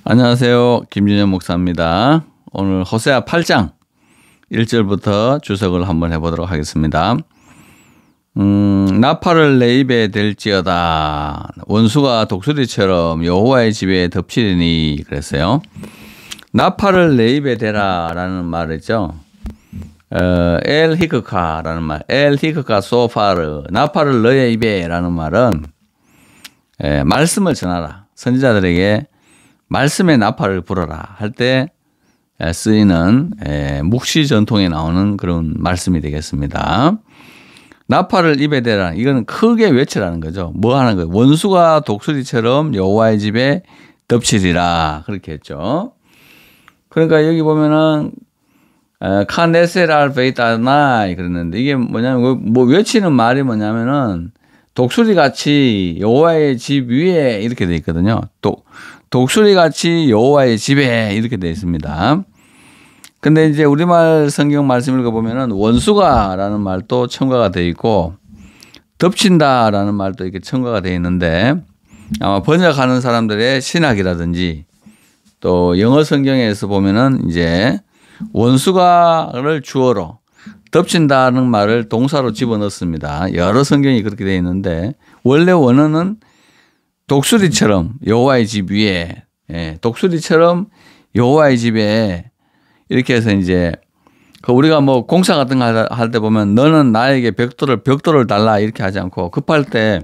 안녕하세요. 김준현 목사입니다. 오늘 호세아 8장 1절부터 주석을 한번 해보도록 하겠습니다. 나팔을 내 입에 댈지어다. 원수가 독수리처럼 여호와의 집에 덮치리니 그랬어요. 나팔을 내 입에 대라라는 말이죠. 엘 히크카라는 말. 엘 히크카 소파르. 나팔을 너의 입에라는 말은 말씀을 전하라. 선지자들에게 말씀의 나팔을 불어라 할 때 쓰이는 묵시 전통에 나오는 그런 말씀이 되겠습니다. 나팔을 입에 대라. 이건 크게 외치라는 거죠. 뭐 하는 거예요? 원수가 독수리처럼 여호와의 집에 덮치리라. 그렇게 했죠. 그러니까 여기 보면은 카네세랄 베이타나이 그랬는데 이게 뭐냐면 뭐 외치는 말이 뭐냐면은 독수리같이 여호와의 집 위에 이렇게 돼 있거든요. 독수리같이 여호와의 집에 이렇게 되어 있습니다. 근데 이제 우리말 성경 말씀 읽어보면은 원수가라는 말도 첨가가 되어 있고 덮친다라는 말도 이렇게 첨가가 되어 있는데 아마 번역하는 사람들의 신학이라든지 또 영어 성경에서 보면은 이제 원수가를 주어로 덮친다는 말을 동사로 집어넣습니다. 여러 성경이 그렇게 되어 있는데 원래 원어는 독수리처럼 여호와의 집 위에, 독수리처럼 여호와의 집에 이렇게 해서 이제 우리가 뭐 공사 같은 거 할 때 보면 너는 나에게 벽돌을 달라 이렇게 하지 않고 급할 때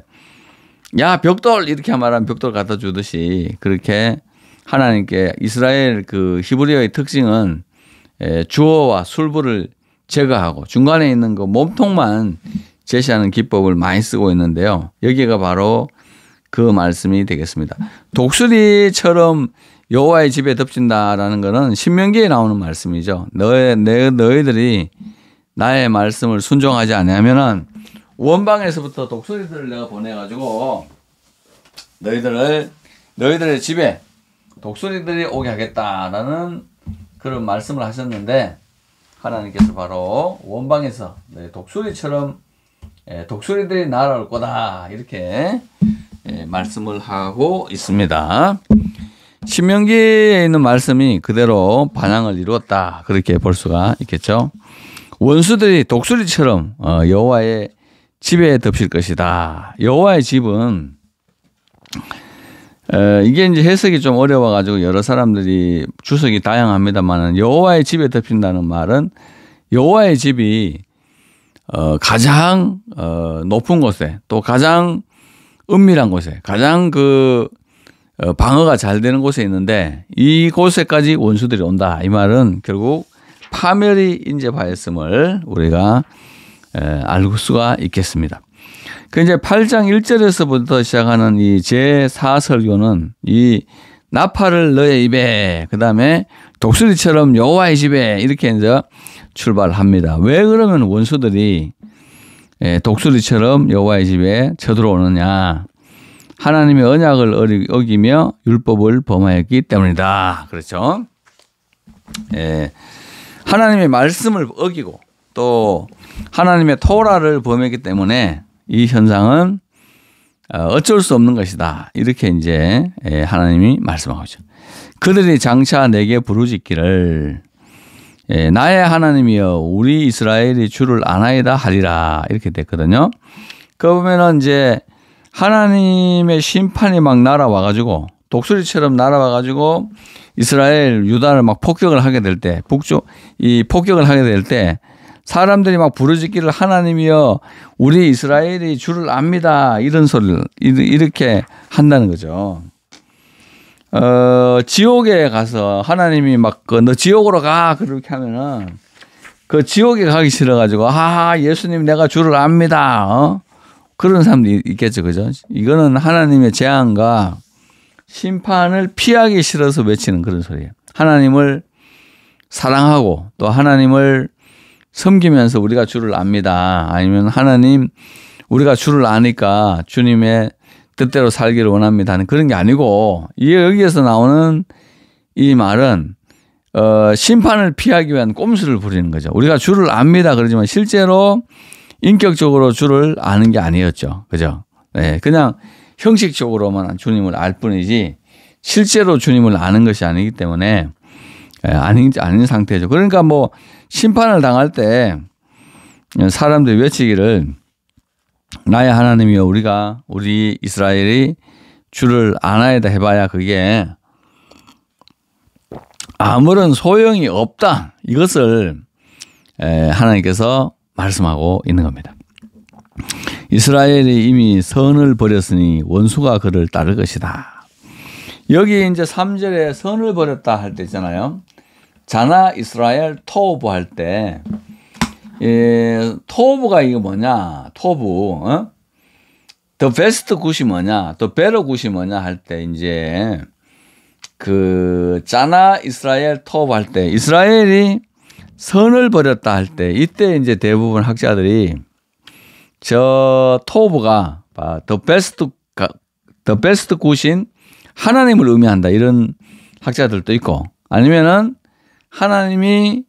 야 벽돌 이렇게 말하면 벽돌 갖다 주듯이 그렇게 하나님께 이스라엘 그 히브리어의 특징은 주어와 술부를 제거하고 중간에 있는 그 몸통만 제시하는 기법을 많이 쓰고 있는데요. 여기가 바로 그 말씀이 되겠습니다. 독수리처럼 여호와의 집에 덮친다라는 것은 신명기에 나오는 말씀이죠. 너희들이 나의 말씀을 순종하지 않으면은 원방에서부터 독수리들을 내가 보내가지고 너희들의 집에 독수리들이 오게 하겠다라는 그런 말씀을 하셨는데 하나님께서 바로 원방에서 독수리처럼 독수리들이 날아올 거다 이렇게 말씀을 하고 있습니다. 신명기에 있는 말씀이 그대로 반영을 이루었다 그렇게 볼 수가 있겠죠. 원수들이 독수리처럼 여호와의 집에 덮칠 것이다. 여호와의 집은 이게 이제 해석이 좀 어려워가지고 여러 사람들이 주석이 다양합니다만은 여호와의 집에 덮친다는 말은 여호와의 집이 가장 높은 곳에 또 가장 은밀한 곳에 가장 방어가 잘 되는 곳에 있는데 이곳에까지 원수들이 온다. 이 말은 결국 파멸이 인접하였음을 우리가 알 수가 있겠습니다. 그 이제 8장 1절에서부터 시작하는 이 제4설교는 이 나팔을 너의 입에 그다음에 독수리처럼 여호와의 집에 이렇게 이제 출발합니다. 왜 그러면 원수들이 독수리처럼 여호와의 집에 쳐들어오느냐. 하나님의 언약을 어기며 율법을 범하였기 때문이다. 그렇죠. 하나님의 말씀을 어기고 또 하나님의 토라를 범했기 때문에 이 현상은 어쩔 수 없는 것이다. 이렇게 이제 하나님이 말씀하고 있죠. 그들이 장차 내게 부르짖기를 나의 하나님이여 우리 이스라엘이 주를 아나이다 하리라 이렇게 됐거든요. 그 보면은 이제 하나님의 심판이 막 날아와가지고 독수리처럼 날아와가지고 이스라엘 유다를 막 폭격을 하게 될 때 폭격을 하게 될 때 사람들이 막 부르짖기를 하나님이여 우리 이스라엘이 주를 압니다 이런 소리를 이렇게 한다는 거죠. 지옥에 가서 하나님이 막 너 지옥으로 가 그렇게 하면은 그 지옥에 가기 싫어가지고 예수님 내가 주를 압니다. 그런 사람도 있겠죠, 그죠? 이거는 하나님의 재앙과 심판을 피하기 싫어서 외치는 그런 소리예요. 하나님을 사랑하고 또 하나님을 섬기면서 우리가 주를 압니다. 아니면 하나님 우리가 주를 아니까 주님의 뜻대로 살기를 원합니다 하는 그런 게 아니고 여기에서 나오는 이 말은 심판을 피하기 위한 꼼수를 부리는 거죠. 우리가 주를 압니다 그러지만 실제로 인격적으로 주를 아는 게 아니었죠. 그죠? 네, 그냥 형식적으로만 주님을 알 뿐이지 실제로 주님을 아는 것이 아니기 때문에 아닌 상태죠. 그러니까 뭐 심판을 당할 때 사람들이 외치기를 나의 하나님이여 우리 이스라엘이 주를 아나이다 해봐야 그게 아무런 소용이 없다. 이것을 하나님께서 말씀하고 있는 겁니다. 이스라엘이 이미 선을 버렸으니 원수가 그를 따를 것이다. 여기 이제 3절에 선을 버렸다 할 때 있잖아요. 자나 이스라엘 토브 할 때, 토브가 이게 뭐냐? 토브, 더 베스트 굿이 뭐냐? 더 베러 굿이 뭐냐 할 때 이제 그 자나 이스라엘 토브 할 때 이스라엘이 선을 버렸다 할 때 이때 이제 대부분 학자들이 저 토브가 더 베스트 굿인 하나님을 의미한다 이런 학자들도 있고 아니면은 하나님이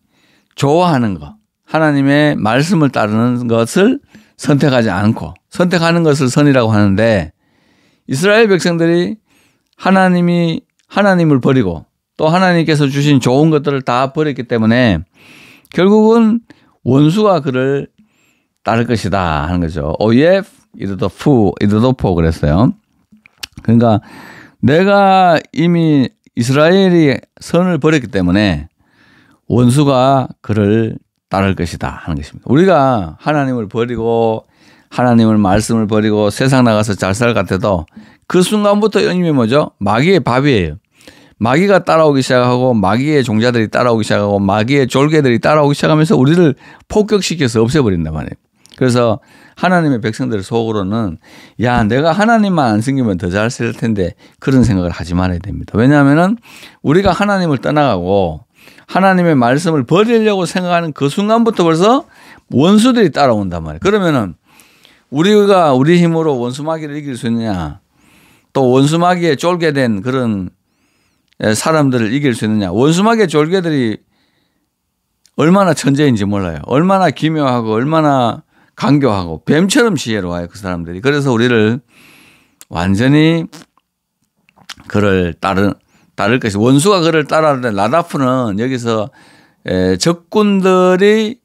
좋아하는 것 하나님의 말씀을 따르는 것을 선택하지 않고 선택하는 것을 선이라고 하는데 이스라엘 백성들이 하나님을 버리고 또 하나님께서 주신 좋은 것들을 다 버렸기 때문에 결국은 원수가 그를 따를 것이다 하는 거죠. 오예프 이르도포 그랬어요. 그러니까 내가 이미 이스라엘이 선을 버렸기 때문에 원수가 그를 따를 것이다 하는 것입니다. 우리가 하나님을 버리고 하나님을 말씀을 버리고 세상 나가서 잘 살 같아도 그 순간부터 이미 뭐죠? 마귀의 밥이에요. 마귀가 따라오기 시작하고 마귀의 종자들이 따라오기 시작하고 마귀의 졸개들이 따라오기 시작하면서 우리를 폭격시켜서 없애버린단 말이에요. 그래서 하나님의 백성들 속으로는 야 내가 하나님만 안 섬기면 더 잘 살 텐데 그런 생각을 하지 말아야 됩니다. 왜냐하면 우리가 하나님을 떠나가고 하나님의 말씀을 버리려고 생각하는 그 순간부터 벌써 원수들이 따라온단 말이에요. 그러면은 우리가 우리 힘으로 원수마귀를 이길 수 있느냐 또 원수마귀에 쫄게 된 그런 사람들을 이길 수 있느냐. 원수마귀의 졸개들이 얼마나 천재인지 몰라요. 얼마나 기묘하고 얼마나 강교하고 뱀처럼 지혜로워요. 그 사람들이. 그래서 우리를 완전히 그를 따를 것이 원수가 그를 따라하는데 라다프는 여기서 적군들이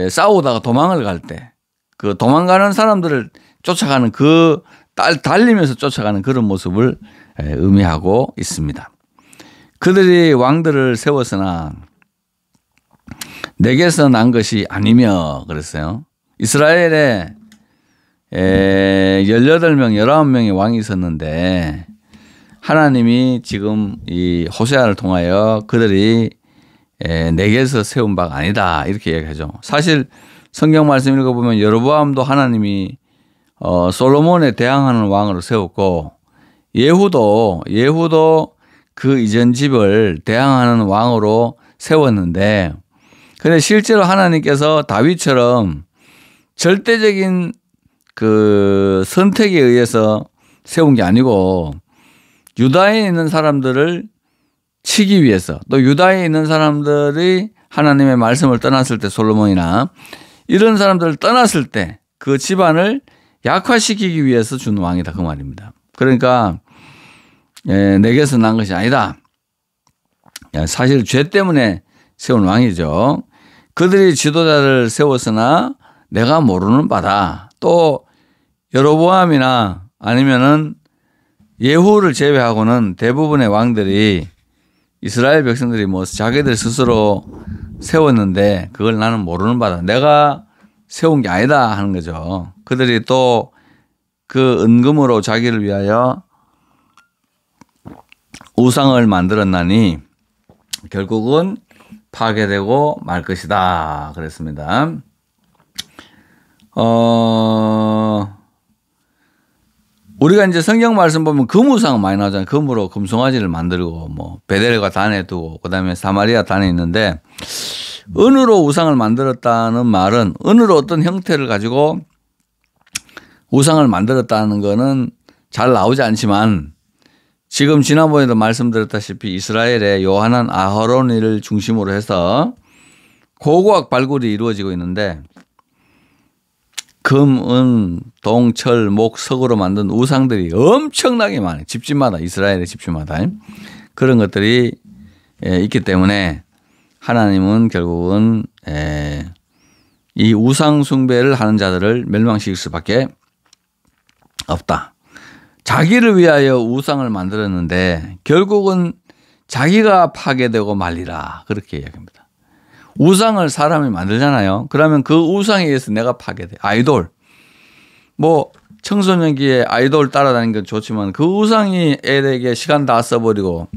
싸우다가 도망을 갈 때 그 도망가는 사람들을 쫓아가는 그 달리면서 쫓아가는 그런 모습을 의미하고 있습니다. 그들이 왕들을 세웠으나 내게서 난 것이 아니며 그랬어요. 이스라엘에 18명, 19명의 왕이 있었는데 하나님이 지금 이 호세아를 통하여 그들이 내게서 세운 바가 아니다 이렇게 얘기하죠. 사실 성경 말씀 읽어보면 여로보암도 하나님이 솔로몬에 대항하는 왕으로 세웠고 예후도 그 이전 집을 대항하는 왕으로 세웠는데 그런데 실제로 하나님께서 다윗처럼 절대적인 그 선택에 의해서 세운 게 아니고 유다에 있는 사람들을 치기 위해서 또 유다에 있는 사람들이 하나님의 말씀을 떠났을 때 솔로몬이나 이런 사람들을 떠났을 때 그 집안을 약화시키기 위해서 준 왕이다 그 말입니다. 그러니까 내게서 난 것이 아니다. 사실 죄 때문에 세운 왕이죠. 그들이 지도자를 세웠으나 내가 모르는 바다. 또 여로보암이나 아니면은 예후를 제외하고는 대부분의 왕들이 이스라엘 백성들이 뭐 자기들 스스로 세웠는데 그걸 나는 모르는 바다. 내가 세운 게 아니다 하는 거죠. 그들이 또 그 은금으로 자기를 위하여 우상을 만들었나니 결국은 파괴되고 말 것이다 그랬습니다. 우리가 이제 성경 말씀 보면 금우상 많이 나오잖아요. 금으로 금송아지를 만들고 뭐 베델과 단에 두고 그다음에 사마리아 단에 있는데 은으로 우상을 만들었다는 말은 은으로 어떤 형태를 가지고 우상을 만들었다는 거는 잘 나오지 않지만 지금 지난번에도 말씀드렸다시피 이스라엘의 요한한 아하론을 중심으로 해서 고고학 발굴이 이루어지고 있는데 금, 은, 동, 철, 목, 석으로 만든 우상들이 엄청나게 많아요. 집집마다, 이스라엘의 집집마다. 그런 것들이 있기 때문에 하나님은 결국은 이 우상 숭배를 하는 자들을 멸망시킬 수밖에 없다. 자기를 위하여 우상을 만들었는데 결국은 자기가 파괴되고 말리라. 그렇게 이야기합니다. 우상을 사람이 만들잖아요. 그러면 그 우상에 의해서 내가 파괴돼. 아이돌. 뭐 청소년기에 아이돌 따라다니는 건 좋지만 그 우상이 애에게 시간 다 써버리고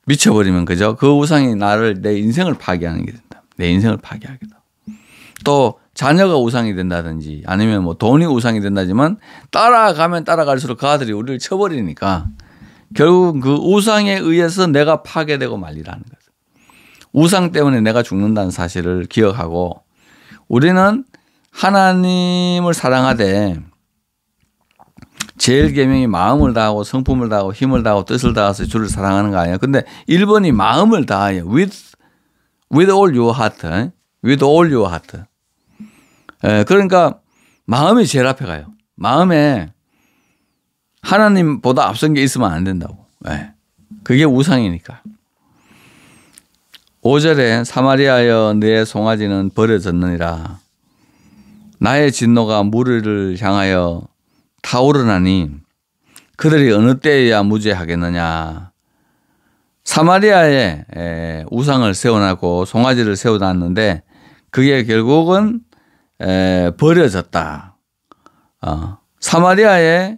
미쳐버리면 그죠? 그 우상이 내 인생을 파괴하는 게 된다. 내 인생을 파괴하겠다. 또 자녀가 우상이 된다든지 아니면 뭐 돈이 우상이 된다지만 따라가면 따라갈수록 그 아들이 우리를 쳐버리니까 결국 그 우상에 의해서 내가 파괴되고 말리라는 거죠. 우상 때문에 내가 죽는다는 사실을 기억하고 우리는 하나님을 사랑하되 제일 계명이 마음을 다하고 성품을 다하고 힘을 다하고 뜻을 다해서 주를 사랑하는 거 아니에요. 근데 1번이 마음을 다하여 with all your heart. with all your heart. 그러니까 마음이 제일 앞에 가요. 마음에 하나님보다 앞선 게 있으면 안 된다고. 그게 우상이니까. 5절에 사마리아여 내 송아지는 버려졌느니라. 나의 진노가 무리를 향하여 타오르나니 그들이 어느 때에야 무죄하겠느냐. 사마리아에 우상을 세워놨고 송아지를 세워놨는데 그게 결국은 버려졌다. 사마리아에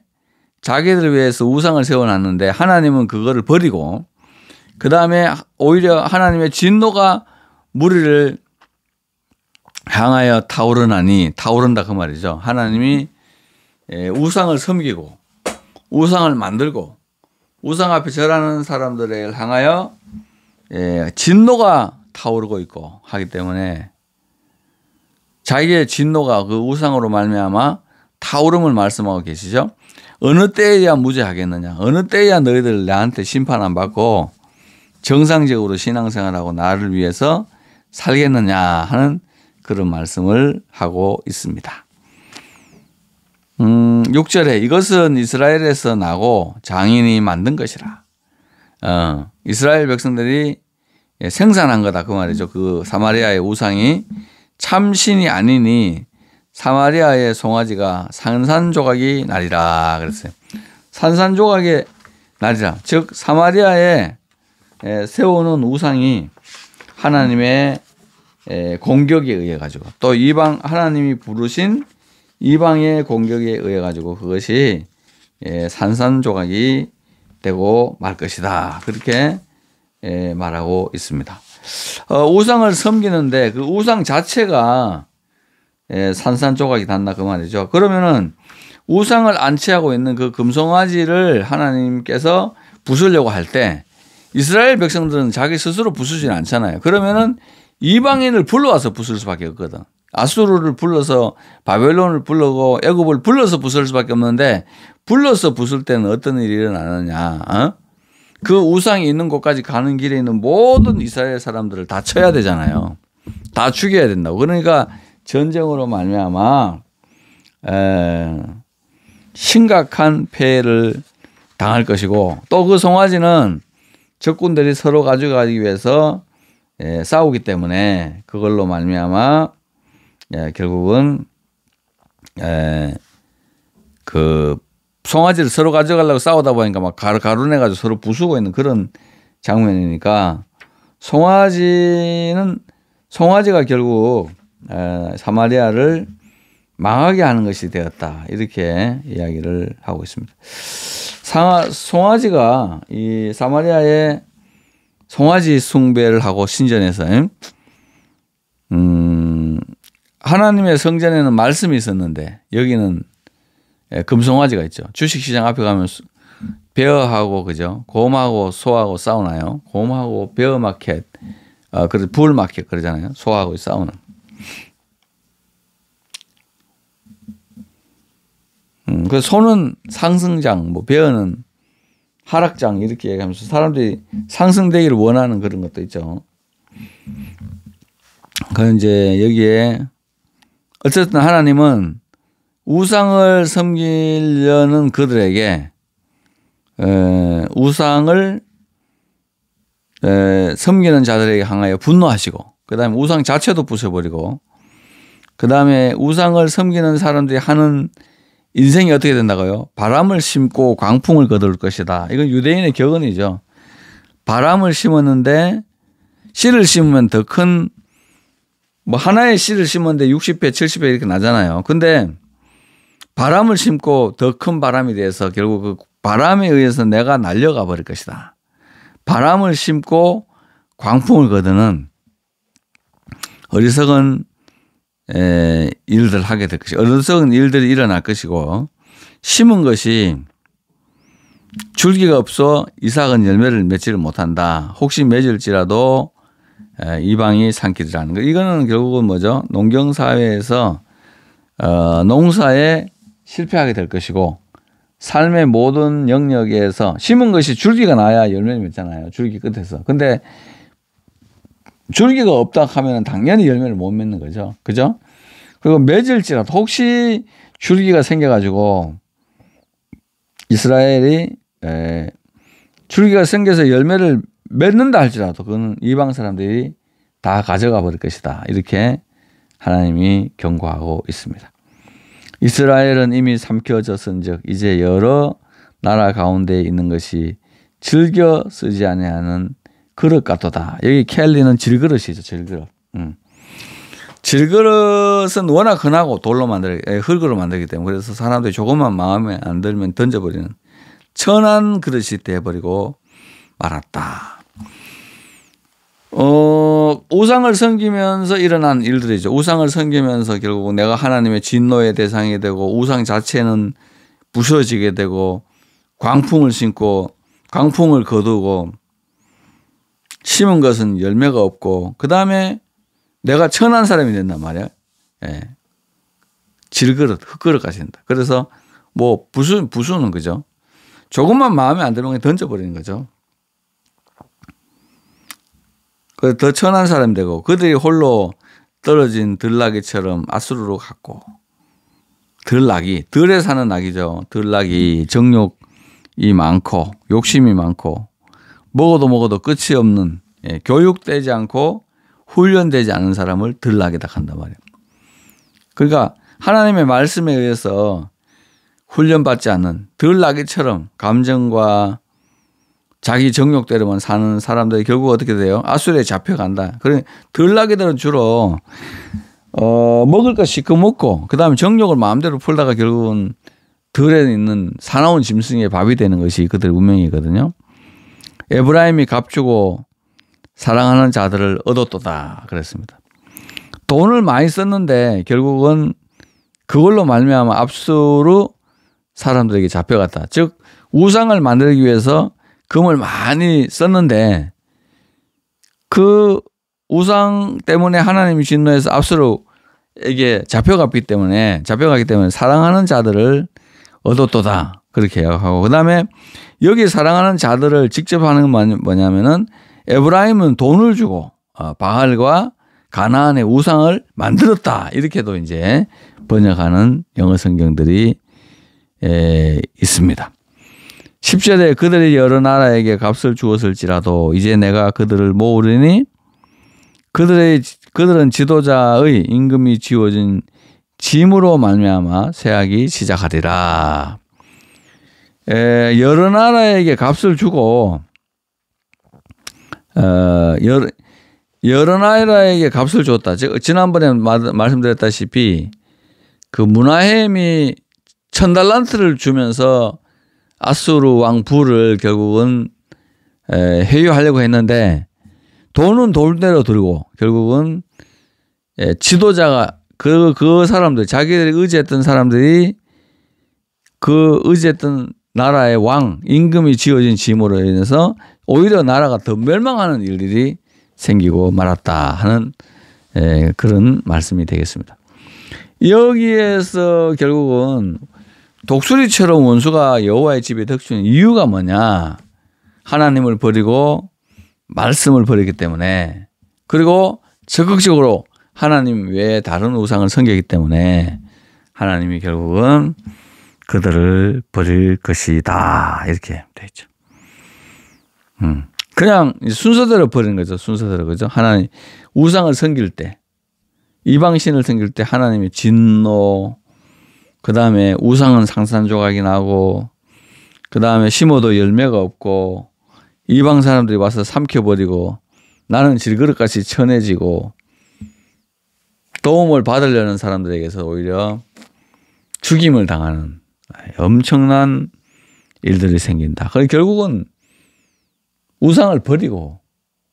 자기들을 위해서 우상을 세워놨는데 하나님은 그거를 버리고 그 다음에 오히려 하나님의 진노가 무리를 향하여 타오르나니 타오른다 그 말이죠. 하나님이 우상을 섬기고 우상을 만들고 우상 앞에 절하는 사람들을 향하여 진노가 타오르고 있고 하기 때문에 자기의 진노가 그 우상으로 말미암아 타오름을 말씀하고 계시죠. 어느 때에야 무죄하겠느냐. 어느 때에야 너희들 나한테 심판 안 받고 정상적으로 신앙생활하고 나를 위해서 살겠느냐 하는 그런 말씀을 하고 있습니다. 6절에 이것은 이스라엘에서 나고 장인이 만든 것이라. 이스라엘 백성들이 생산한 거다 그 말이죠. 그 사마리아의 우상이 참신이 아니니 사마리아의 송아지가 산산조각이 나리라 그랬어요. 산산조각의 나리라. 즉 사마리아에 세워놓은 우상이 하나님의 공격에 의해 가지고 또 이방 하나님이 부르신 이방의 공격에 의해 가지고 그것이 산산조각이 되고 말 것이다. 그렇게 말하고 있습니다. 우상을 섬기는데 그 우상 자체가 산산조각이 단다 그 말이죠. 그러면은 우상을 안치하고 있는 그 금송아지를 하나님께서 부수려고 할 때 이스라엘 백성들은 자기 스스로 부수지는 않잖아요. 그러면은 이방인을 불러와서 부술 수밖에 없거든. 아수르를 불러서 바벨론을 불러고 애굽을 불러서 부술 수밖에 없는데 불러서 부술 때는 어떤 일이 일어나느냐. 그 우상이 있는 곳까지 가는 길에 있는 모든 이스라엘 사람들을 다 쳐야 되잖아요. 다 죽여야 된다고. 그러니까 전쟁으로 말미암아 심각한 폐해를 당할 것이고 또 그 송아지는 적군들이 서로 가져가기 위해서 싸우기 때문에 그걸로 말미암아 결국은 그 송아지를 서로 가져가려고 싸우다 보니까 막 가루내가지고 서로 부수고 있는 그런 장면이니까 송아지가 결국 사마리아를 망하게 하는 것이 되었다. 이렇게 이야기를 하고 있습니다. 송아지가 이 사마리아에 송아지 숭배를 하고 신전에서 하나님의 성전에는 말씀이 있었는데 여기는 금송아지가 있죠. 주식시장 앞에 가면 베어하고 그죠? 곰하고 소하고 싸우나요? 곰하고 베어 마켓, 그래서 불 마켓 그러잖아요. 소하고 싸우는. 그 소는 상승장, 뭐 베어는 하락장 이렇게 얘기하면서 사람들이 상승되기를 원하는 그런 것도 있죠. 그 이제 여기에 어쨌든 하나님은 우상을 섬기려는 그들에게 우상을 섬기는 자들에게 향하여 분노하시고 그다음에 우상 자체도 부숴버리고 그다음에 우상을 섬기는 사람들이 하는 인생이 어떻게 된다고요? 바람을 심고 광풍을 거둘 것이다. 이건 유대인의 격언이죠. 바람을 심었는데 씨를 심으면 더 큰 뭐 하나의 씨를 심었는데 60배, 70배 이렇게 나잖아요. 근데 바람을 심고 더 큰 바람이 돼서 결국 그 바람에 의해서 내가 날려가 버릴 것이다. 바람을 심고 광풍을 거두는 어리석은 일들을 하게 될 것이고 어리석은 일들이 일어날 것이고 심은 것이 줄기가 없어 이삭은 열매를 맺지를 못한다. 혹시 맺을지라도 이방이 삼키리라는 거. 이거는 결국은 뭐죠? 농경사회에서 농사에 실패하게 될 것이고 삶의 모든 영역에서 심은 것이 줄기가 나야 열매를 맺잖아요. 줄기 끝에서. 근데 줄기가 없다 하면 당연히 열매를 못 맺는 거죠. 그죠? 그리고 맺을지라도 혹시 줄기가 생겨가지고 이스라엘이 줄기가 생겨서 열매를 맺는다 할지라도 그거는 이방 사람들이 다 가져가 버릴 것이다. 이렇게 하나님이 경고하고 있습니다. 이스라엘은 이미 삼켜졌은즉 이제 여러 나라 가운데 있는 것이 즐겨 쓰지 아니하는 그릇 같도다. 여기 켈리는 질그릇이죠. 질그릇. 질그릇은 워낙 흔하고 흙으로 만들기 때문에 그래서 사람들이 조금만 마음에 안 들면 던져버리는 천한 그릇이 되어버리고 말았다. 우상을 섬기면서 일어난 일들이죠. 우상을 섬기면서 결국 내가 하나님의 진노의 대상이 되고 우상 자체는 부서지게 되고 광풍을 심고 광풍을 거두고 심은 것은 열매가 없고 그 다음에 내가 천한 사람이 된단 말이야. 예. 질그릇, 흙그릇까지 된다. 그래서 뭐 부수는 거죠. 조금만 마음에 안 들면 던져버리는 거죠. 더 천한 사람이 되고 그들이 홀로 떨어진 들나귀처럼 아수르로 갔고 들나귀, 들에 사는 낙이죠. 들나귀 정욕이 많고 욕심이 많고 먹어도 끝이 없는 교육되지 않고 훈련되지 않은 사람을 들나귀다 한단 말이에요. 그러니까 하나님의 말씀에 의해서 훈련받지 않는 들나귀처럼 감정과 자기 정욕대로만 사는 사람들이 결국 어떻게 돼요? 아수르에 잡혀간다. 그래 들나귀들은 주로 먹을 것 시커 먹고 그다음에 정욕을 마음대로 풀다가 결국은 들에 있는 사나운 짐승의 밥이 되는 것이 그들의 운명이거든요. 에브라임이 값주고 사랑하는 자들을 얻었도다 그랬습니다. 돈을 많이 썼는데 결국은 그걸로 말미암아 압수로 사람들에게 잡혀갔다. 즉 우상을 만들기 위해서 금을 많이 썼는데 그 우상 때문에 하나님이 진노해서 압수로에게 잡혀가기 때문에 사랑하는 자들을 얻었도다 그렇게 하고 그다음에 여기 사랑하는 자들을 직접 하는 건 뭐냐면은 에브라임은 돈을 주고 바알과 가나안의 우상을 만들었다 이렇게도 이제 번역하는 영어 성경들이 있습니다. 10절에 그들이 여러 나라에게 값을 주었을지라도 이제 내가 그들을 모으리니 그들은 지도자의 임금이 지워진 짐으로 말미암아 쇠하기 시작하리라. 여러 나라에게 값을 주고 여러 나라에게 값을 줬다. 지난번에 말씀드렸다시피 그 문하햄이 1000달란트를 주면서 아수르 왕 부를 결국은 회유하려고 했는데 돈은 돈대로 들고 결국은 지도자가 그 사람들 자기들이 의지했던 사람들이 그 의지했던 나라의 왕 임금이 지어진 짐으로 인해서 오히려 나라가 더 멸망하는 일들이 생기고 말았다 하는 그런 말씀이 되겠습니다. 여기에서 결국은 독수리처럼 원수가 여호와의 집에 덕주는 이유가 뭐냐? 하나님을 버리고 말씀을 버리기 때문에 그리고 적극적으로 하나님 외에 다른 우상을 섬기기 때문에 하나님이 결국은 그들을 버릴 것이다. 이렇게 돼 있죠. 그냥 순서대로 버리는 거죠. 순서대로. 그죠? 하나님, 우상을 섬길 때, 이방신을 섬길 때 하나님의 진노, 그 다음에 우상은 상산조각이 나고, 그 다음에 심어도 열매가 없고, 이방 사람들이 와서 삼켜버리고, 나는 질그릇같이 천해지고, 도움을 받으려는 사람들에게서 오히려 죽임을 당하는 엄청난 일들이 생긴다. 그럼 결국은 우상을 버리고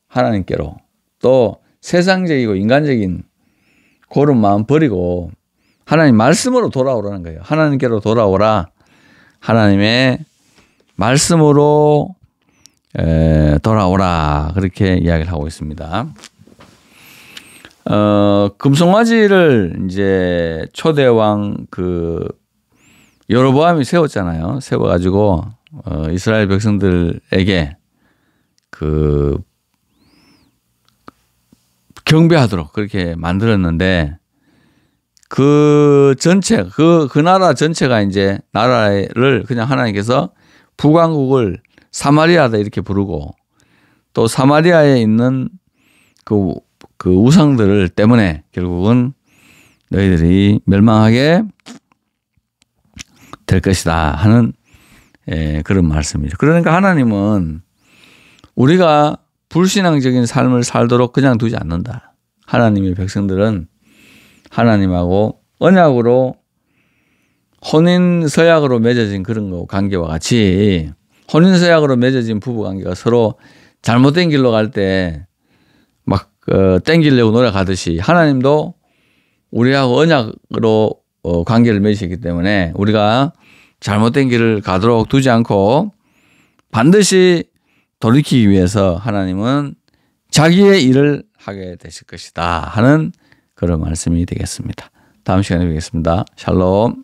하나님께로, 또 세상적이고 인간적인 그런 마음 버리고 하나님 말씀으로 돌아오라는 거예요. 하나님께로 돌아오라. 하나님의 말씀으로 돌아오라. 그렇게 이야기를 하고 있습니다. 금송아지를 이제 초대왕 여로보암이 세웠잖아요. 세워가지고 이스라엘 백성들에게 경배하도록 그렇게 만들었는데 그 전체 그 나라 전체가 이제 나라를 그냥 하나님께서 북왕국을 사마리아다 이렇게 부르고, 또 사마리아에 있는 그 우상들을 때문에 결국은 너희들이 멸망하게 될 것이다 하는 그런 말씀이죠. 그러니까 하나님은 우리가 불신앙적인 삶을 살도록 그냥 두지 않는다. 하나님의 백성들은 하나님하고 언약으로 혼인서약으로 맺어진 그런 거 관계와 같이, 혼인서약으로 맺어진 부부관계가 서로 잘못된 길로 갈 때 막 땡기려고 노력하듯이 하나님도 우리하고 언약으로 관계를 맺으셨기 때문에 우리가 잘못된 길을 가도록 두지 않고 반드시 돌이키기 위해서 하나님은 자기의 일을 하게 되실 것이다 하는 그런 말씀이 되겠습니다. 다음 시간에 뵙겠습니다. 샬롬.